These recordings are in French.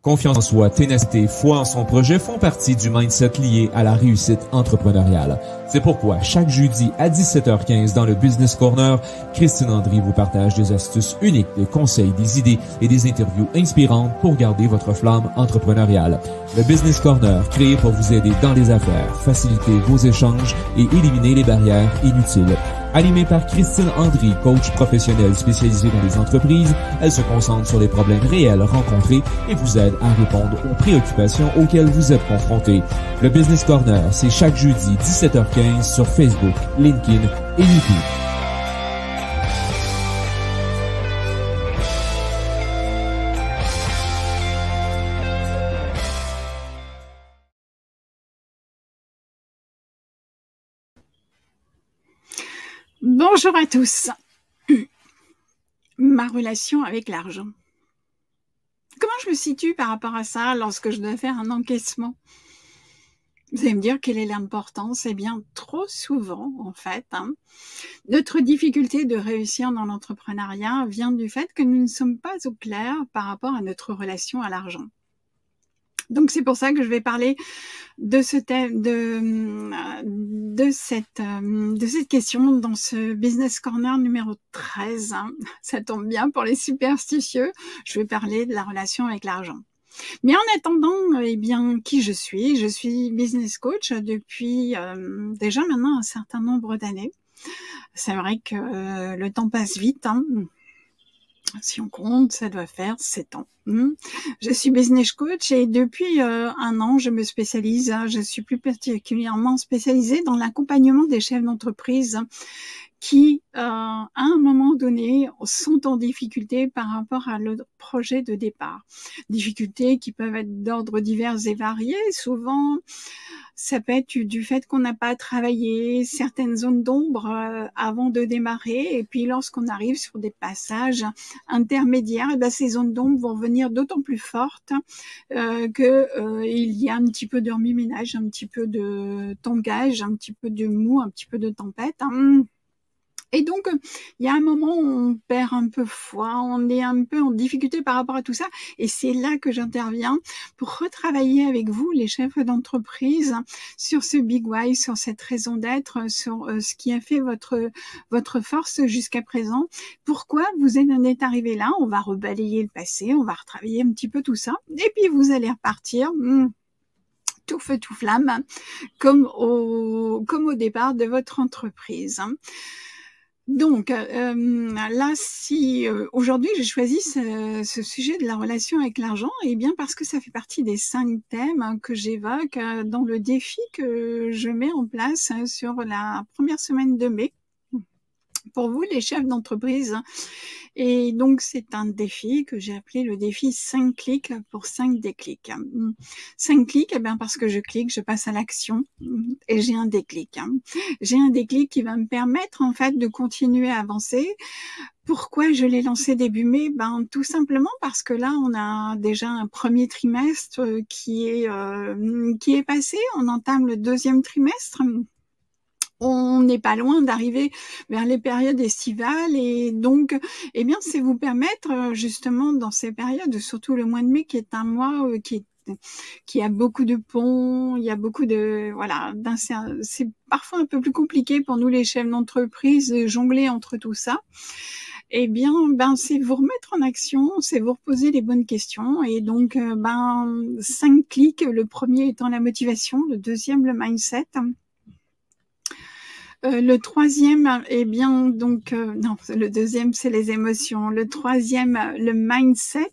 Confiance en soi, ténacité, foi en son projet font partie du mindset lié à la réussite entrepreneuriale. C'est pourquoi chaque jeudi à 17h15 dans le Business Corner, Christine Andry vous partage des astuces uniques, des conseils, des idées et des interviews inspirantes pour garder votre flamme entrepreneuriale. Le Business Corner, créé pour vous aider dans les affaires, faciliter vos échanges et éliminer les barrières inutiles. Animée par Christine Andry, coach professionnelle spécialisée dans les entreprises, elle se concentre sur les problèmes réels rencontrés et vous aide à répondre aux préoccupations auxquelles vous êtes confrontés. Le Business Corner, c'est chaque jeudi 17h15 sur Facebook, LinkedIn et YouTube. Bonjour à tous. Ma relation avec l'argent. Comment je me situe par rapport à ça lorsque je dois faire un encaissement? Vous allez me dire quelle est l'importance? Eh bien, trop souvent, en fait, notre difficulté de réussir dans l'entrepreneuriat vient du fait que nous ne sommes pas au clair par rapport à notre relation à l'argent. Donc c'est pour ça que je vais parler de ce thème, de cette question dans ce Business Corner numéro 13. Ça tombe bien pour les superstitieux. Je vais parler de la relation avec l'argent. Mais en attendant, eh bien, qui je suis? Je suis business coach depuis déjà maintenant un certain nombre d'années. C'est vrai que le temps passe vite. Si on compte, ça doit faire 7 ans. Je suis business coach et depuis un an, je me spécialise, je suis plus particulièrement spécialisée dans l'accompagnement des chefs d'entreprise qui, à un moment donné, sont en difficulté par rapport à leur projet de départ. Difficultés qui peuvent être d'ordre divers et variés. Souvent, ça peut être du fait qu'on n'a pas travaillé certaines zones d'ombre avant de démarrer. Et puis, lorsqu'on arrive sur des passages intermédiaires, et bien, ces zones d'ombre vont venir d'autant plus fortes qu'il y a un petit peu de remue-ménage, un petit peu de tangage, un petit peu de mou, un petit peu de tempête. Et donc, il y a un moment où on perd un peu foi, on est un peu en difficulté par rapport à tout ça. Et c'est là que j'interviens pour retravailler avec vous, les chefs d'entreprise, sur ce big why, sur cette raison d'être, sur ce qui a fait votre force jusqu'à présent. Pourquoi vous en êtes arrivé là? On va rebalayer le passé, on va retravailler un petit peu tout ça. Et puis, vous allez repartir tout feu, tout flamme, comme au départ de votre entreprise. Donc là, si aujourd'hui j'ai choisi ce sujet de la relation avec l'argent, eh bien parce que ça fait partie des 5 thèmes que j'évoque dans le défi que je mets en place sur la première semaine de mai pour vous, les chefs d'entreprise. Et donc, c'est un défi que j'ai appelé le défi 5 clics pour 5 déclics. 5 clics, eh bien, parce que je clique, je passe à l'action et j'ai un déclic. J'ai un déclic qui va me permettre, en fait, de continuer à avancer. Pourquoi je l'ai lancé début mai? Ben, tout simplement parce que là, on a déjà un premier trimestre qui est passé. On entame le 2e trimestre. On n'est pas loin d'arriver vers les périodes estivales et donc, eh bien, c'est vous permettre justement dans ces périodes, surtout le mois de mai qui est un mois qui a beaucoup de ponts, il y a beaucoup de, voilà, c'est parfois un peu plus compliqué pour nous les chefs d'entreprise de jongler entre tout ça. Eh bien, c'est vous remettre en action, c'est vous reposer les bonnes questions et donc, 5 clics, le premier étant la motivation, le deuxième, le mindset. Le 3e, eh bien, donc, non, le 2e, c'est les émotions. Le 3e, le mindset.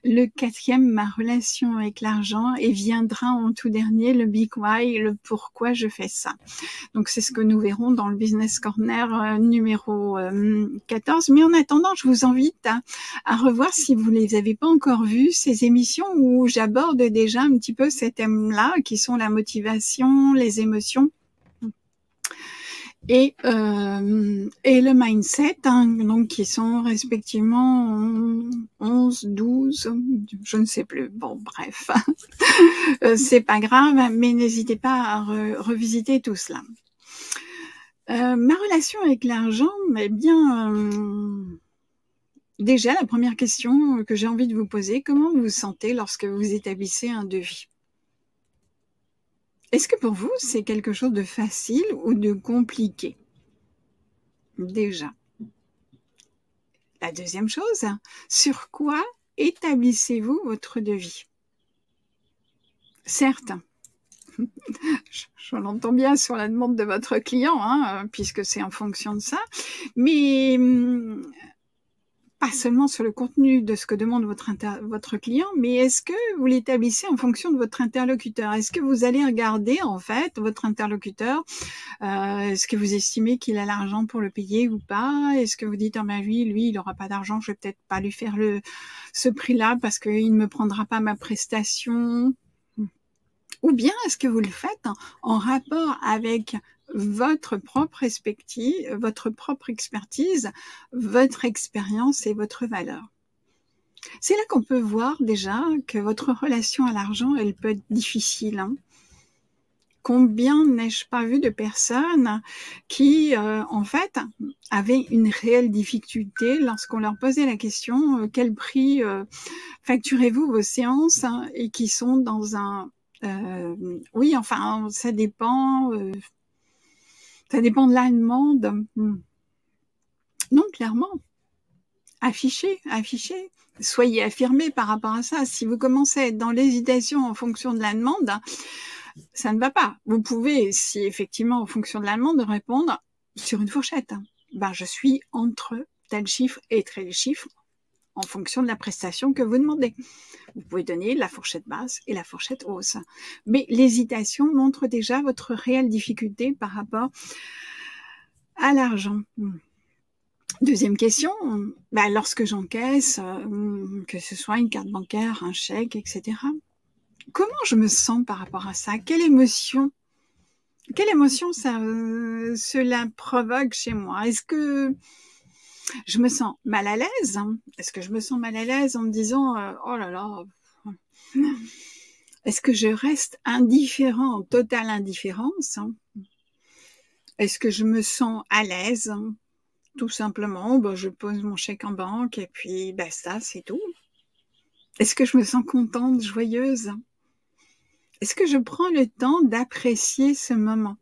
Le 4e, ma relation avec l'argent. Et viendra en tout dernier le big why, le pourquoi je fais ça. Donc, c'est ce que nous verrons dans le Business Corner numéro 14. Mais en attendant, je vous invite à revoir, si vous les avez pas encore vues, ces émissions où j'aborde déjà un petit peu ces thèmes-là, qui sont la motivation, les émotions. Et le mindset, donc qui sont respectivement 11, 12, je ne sais plus. Bon, bref, c'est pas grave, mais n'hésitez pas à revisiter tout cela. Ma relation avec l'argent, eh bien, Déjà, la première question que j'ai envie de vous poser, comment vous vous sentez lorsque vous établissez un devis? Est-ce que pour vous, c'est quelque chose de facile ou de compliqué? Déjà. La deuxième chose, sur quoi établissez-vous votre devis? Certes, je l'entends bien sur la demande de votre client, hein, puisque c'est en fonction de ça, mais pas seulement sur le contenu de ce que demande votre client, mais est-ce que vous l'établissez en fonction de votre interlocuteur? Est-ce que vous allez regarder en fait votre interlocuteur? Est-ce que vous estimez qu'il a l'argent pour le payer ou pas? Est-ce que vous dites oh ben lui il aura pas d'argent, je vais peut-être pas lui faire ce prix-là parce qu'il ne me prendra pas ma prestation? Ou bien est-ce que vous le faites en rapport avec votre propre expertise, votre expérience et votre valeur? C'est là qu'on peut voir déjà que votre relation à l'argent, elle peut être difficile, hein. Combien n'ai-je pas vu de personnes qui, en fait, avaient une réelle difficulté lorsqu'on leur posait la question quel prix facturez-vous vos séances, hein, et qui sont dans un oui, enfin, ça dépend de la demande. Non, clairement, affichez. Soyez affirmés par rapport à ça. Si vous commencez à être dans l'hésitation en fonction de la demande, ça ne va pas. Vous pouvez, si effectivement, en fonction de la demande, répondre sur une fourchette. Ben, je suis entre tel chiffre et tel chiffre en fonction de la prestation que vous demandez. Vous pouvez donner la fourchette basse et la fourchette hausse. Mais l'hésitation montre déjà votre réelle difficulté par rapport à l'argent. Deuxième question, ben lorsque j'encaisse, que ce soit une carte bancaire, un chèque, etc., comment je me sens par rapport à ça? Quelle émotion cela provoque chez moi? Est-ce que je me sens mal à l'aise? Est-ce que je me sens mal à l'aise en me disant oh là là, est-ce que je reste indifférent, en totale indifférence? Est-ce que je me sens à l'aise? Tout simplement, ben, je pose mon chèque en banque et puis basta, c'est tout. Est-ce que je me sens contente, joyeuse? Est-ce que je prends le temps d'apprécier ce moment?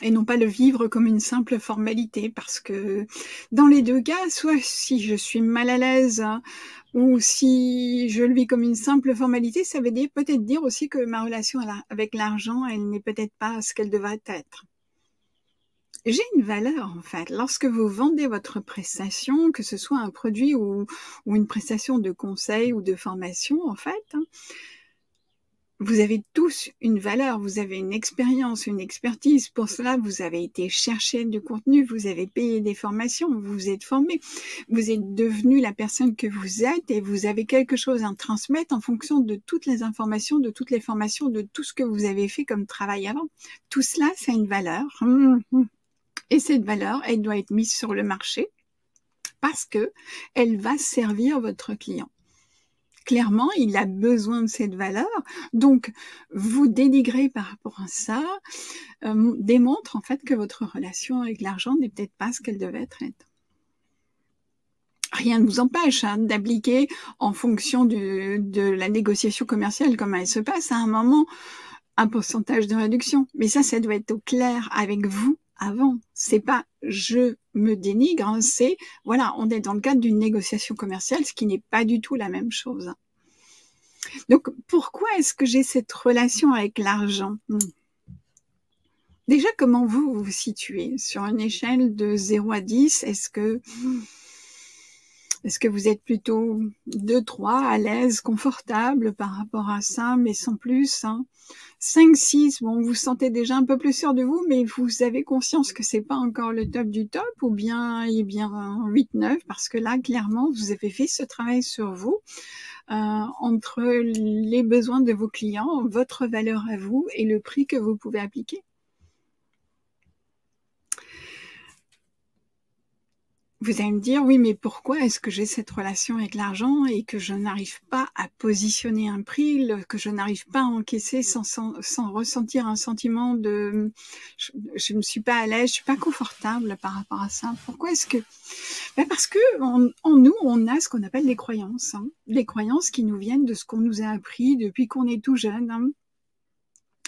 Et non pas le vivre comme une simple formalité, parce que dans les deux cas, soit si je suis mal à l'aise ou si je le vis comme une simple formalité, ça veut peut-être dire aussi que ma relation avec l'argent, elle n'est peut-être pas ce qu'elle devrait être. J'ai une valeur en fait. Lorsque vous vendez votre prestation, que ce soit un produit ou une prestation de conseil ou de formation en fait, vous avez tous une valeur, vous avez une expérience, une expertise. Pour cela, vous avez été chercher du contenu, vous avez payé des formations, vous vous êtes formé, vous êtes devenu la personne que vous êtes et vous avez quelque chose à transmettre en fonction de toutes les informations, de toutes les formations, de tout ce que vous avez fait comme travail avant. Tout cela, ça a une valeur. Et cette valeur, elle doit être mise sur le marché parce que elle va servir votre client. Clairement, il a besoin de cette valeur. Donc, vous dénigrer par rapport à ça démontre en fait que votre relation avec l'argent n'est peut-être pas ce qu'elle devait être. Rien ne vous empêche d'appliquer en fonction de la négociation commerciale, comment elle se passe, à un moment, un pourcentage de réduction. Mais ça doit être au clair avec vous avant. C'est pas je me dénigre, c'est voilà, on est dans le cadre d'une négociation commerciale, ce qui n'est pas du tout la même chose. Donc pourquoi est-ce que j'ai cette relation avec l'argent? Déjà, comment vous vous situez sur une échelle de 0 à 10? Est-ce que vous êtes plutôt 2, 3, à l'aise, confortable par rapport à ça, mais sans plus, 5, 6, bon, vous vous sentez déjà un peu plus sûr de vous, mais vous avez conscience que c'est pas encore le top du top, ou bien, 8, 9, parce que là, clairement, vous avez fait ce travail sur vous, entre les besoins de vos clients, votre valeur à vous et le prix que vous pouvez appliquer. Vous allez me dire, oui, mais pourquoi est-ce que j'ai cette relation avec l'argent et que je n'arrive pas à positionner un prix, que je n'arrive pas à encaisser sans ressentir un sentiment de... Je ne suis pas à l'aise, je suis pas confortable par rapport à ça. Pourquoi est-ce que... Ben parce que en nous, on a ce qu'on appelle des croyances. Des croyances qui nous viennent de ce qu'on nous a appris depuis qu'on est tout jeune.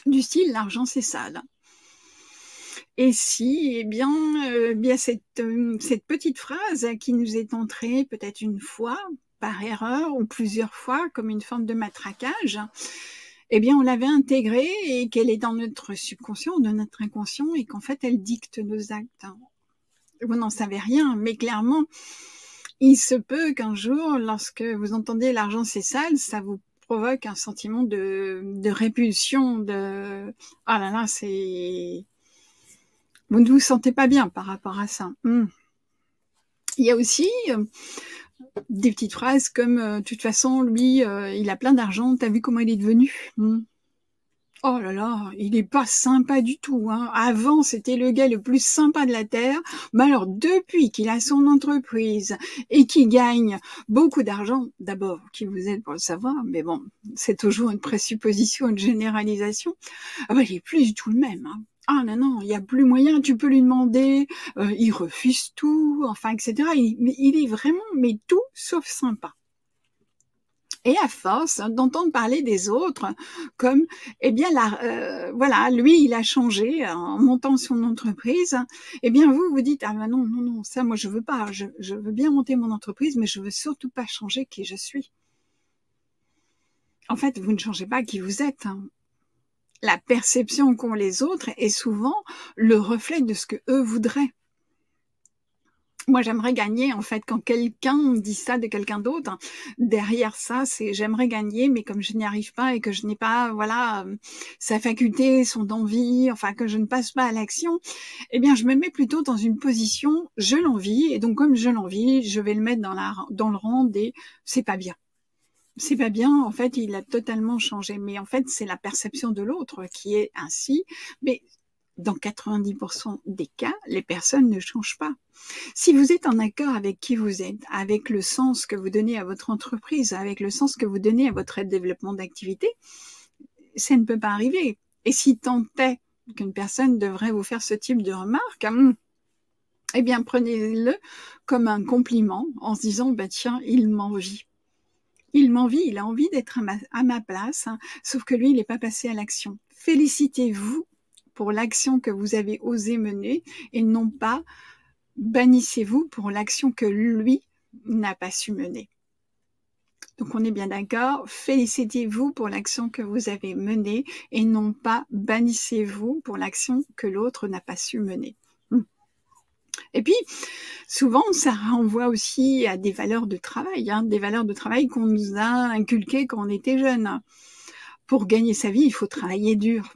Du style, l'argent, c'est sale. Et si, bien cette petite phrase qui nous est entrée peut-être une fois, par erreur, ou plusieurs fois, comme une forme de matraquage, on l'avait intégrée et qu'elle est dans notre subconscient ou dans notre inconscient et qu'en fait, elle dicte nos actes. Vous n'en savez rien, mais clairement, il se peut qu'un jour, lorsque vous entendez l'argent c'est sale, ça vous provoque un sentiment de répulsion, de « ah là là, c'est... » Vous ne vous sentez pas bien par rapport à ça. Il y a aussi des petites phrases comme de toute façon, lui, il a plein d'argent, t'as vu comment il est devenu Oh là là, il est pas sympa du tout. Avant, c'était le gars le plus sympa de la Terre. Mais alors, depuis qu'il a son entreprise et qu'il gagne beaucoup d'argent, d'abord, qui vous êtes pour le savoir, mais bon, c'est toujours une présupposition, une généralisation, il est plus du tout le même. Ah non, il n'y a plus moyen, tu peux lui demander, il refuse tout, enfin, etc. Il est vraiment, mais tout sauf sympa. Et à force d'entendre parler des autres, comme, voilà, lui, il a changé en montant son entreprise, vous dites, ah ben non, ça, moi, je veux pas, je veux bien monter mon entreprise, mais je veux surtout pas changer qui je suis. En fait, vous ne changez pas qui vous êtes. La perception qu'ont les autres est souvent le reflet de ce que eux voudraient. Moi, j'aimerais gagner, en fait, quand quelqu'un dit ça de quelqu'un d'autre, derrière ça, c'est j'aimerais gagner, mais comme je n'y arrive pas et que je n'ai pas, voilà, sa faculté, son envie, enfin, que je ne passe pas à l'action, je me mets plutôt dans une position, je l'envie, et donc comme je l'envie, je vais le mettre dans le rang des c'est pas bien. C'est pas bien, en fait, il a totalement changé. Mais en fait, c'est la perception de l'autre qui est ainsi. Mais dans 90% des cas, les personnes ne changent pas. Si vous êtes en accord avec qui vous êtes, avec le sens que vous donnez à votre entreprise, avec le sens que vous donnez à votre développement d'activité, ça ne peut pas arriver. Et si tant est qu'une personne devrait vous faire ce type de remarque, prenez-le comme un compliment en se disant, tiens, il m'envie. Il m'envie, il a envie d'être à ma place, sauf que lui, il n'est pas passé à l'action. Félicitez-vous pour l'action que vous avez osé mener et non pas bannissez-vous pour l'action que lui n'a pas su mener. Donc on est bien d'accord, félicitez-vous pour l'action que vous avez menée et non pas bannissez-vous pour l'action que l'autre n'a pas su mener. Et puis, souvent, ça renvoie aussi à des valeurs de travail, des valeurs de travail qu'on nous a inculquées quand on était jeune. Pour gagner sa vie, il faut travailler dur.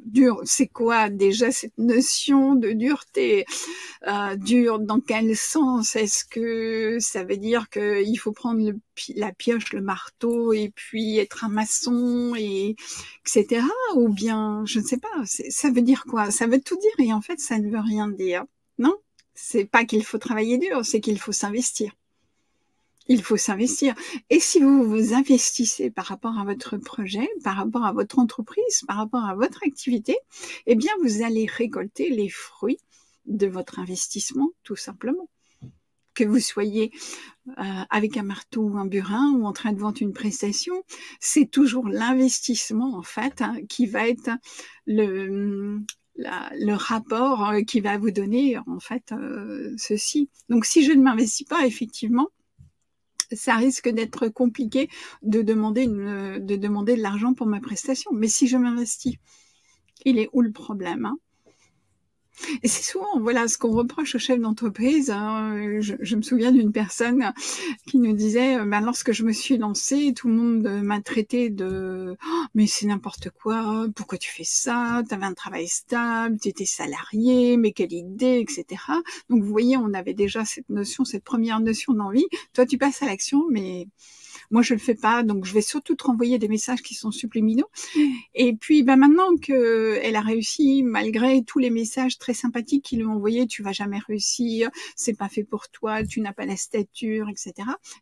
Dur, c'est quoi déjà cette notion de dureté dur dans quel sens? Est-ce que ça veut dire qu'il faut prendre la pioche, le marteau et puis être un maçon, etc. Ou bien, je ne sais pas, ça veut dire quoi? Ça veut tout dire et en fait, ça ne veut rien dire. Non, c'est pas qu'il faut travailler dur, c'est qu'il faut s'investir. Il faut s'investir. Et si vous vous investissez par rapport à votre projet, par rapport à votre entreprise, par rapport à votre activité, vous allez récolter les fruits de votre investissement, tout simplement. Que vous soyez avec un marteau ou un burin ou en train de vendre une prestation, c'est toujours l'investissement, en fait, qui va être le rapport qui va vous donner, en fait, ceci. Donc, si je ne m'investis pas, effectivement, ça risque d'être compliqué de demander de l'argent pour ma prestation. Mais si je m'investis, il est où le problème? Et c'est souvent, voilà, ce qu'on reproche aux chefs d'entreprise. Je me souviens d'une personne qui nous disait, lorsque je me suis lancée, tout le monde m'a traité de « mais c'est n'importe quoi, pourquoi tu fais ça? Tu avais un travail stable, tu étais salarié, mais quelle idée, etc. » Donc vous voyez, on avait déjà cette première notion d'envie. Toi, tu passes à l'action, mais Moi, je le fais pas, donc je vais surtout te renvoyer des messages qui sont subliminaux. Et puis, maintenant qu'elle a réussi, malgré tous les messages très sympathiques qu'ils lui ont envoyés, tu vas jamais réussir, c'est pas fait pour toi, tu n'as pas la stature, etc.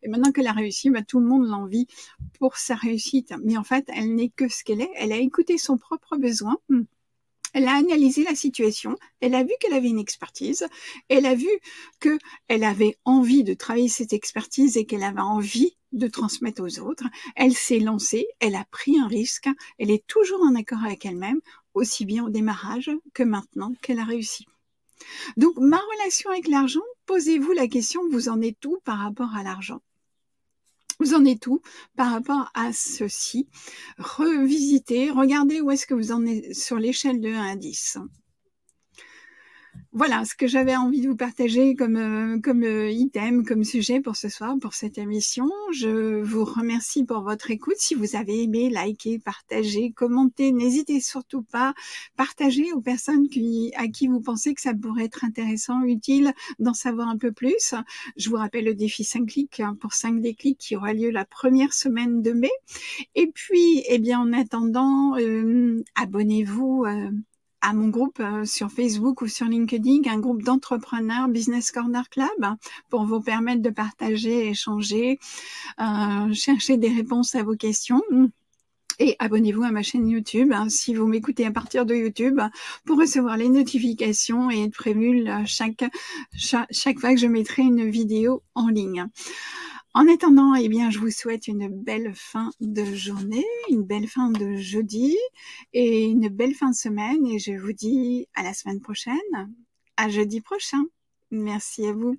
Et maintenant qu'elle a réussi, tout le monde l'envie pour sa réussite. Mais en fait, elle n'est que ce qu'elle est. Elle a écouté son propre besoin. Elle a analysé la situation, elle a vu qu'elle avait une expertise, elle a vu qu'elle avait envie de travailler cette expertise et qu'elle avait envie de transmettre aux autres. Elle s'est lancée, elle a pris un risque, elle est toujours en accord avec elle-même, aussi bien au démarrage que maintenant qu'elle a réussi. Donc, ma relation avec l'argent, posez-vous la question, vous en êtes où par rapport à l'argent ? Vous en êtes où par rapport à ceci? Revisitez, regardez où est-ce que vous en êtes sur l'échelle de 1 à 10. Voilà ce que j'avais envie de vous partager comme item, comme sujet pour ce soir, pour cette émission. Je vous remercie pour votre écoute. Si vous avez aimé, likez, partagez, commentez. N'hésitez surtout pas. Partagez aux personnes à qui vous pensez que ça pourrait être intéressant, utile d'en savoir un peu plus. Je vous rappelle le défi 5 clics pour 5 déclics qui aura lieu la première semaine de mai. Et puis, en attendant, abonnez-vous à mon groupe sur Facebook ou sur LinkedIn, un groupe d'entrepreneurs Business Corner Club, pour vous permettre de partager, échanger, chercher des réponses à vos questions. Et abonnez-vous à ma chaîne YouTube si vous m'écoutez à partir de YouTube pour recevoir les notifications et être prévenu chaque fois que je mettrai une vidéo en ligne. En attendant, je vous souhaite une belle fin de journée, une belle fin de jeudi et une belle fin de semaine. Et je vous dis à la semaine prochaine, à jeudi prochain. Merci à vous.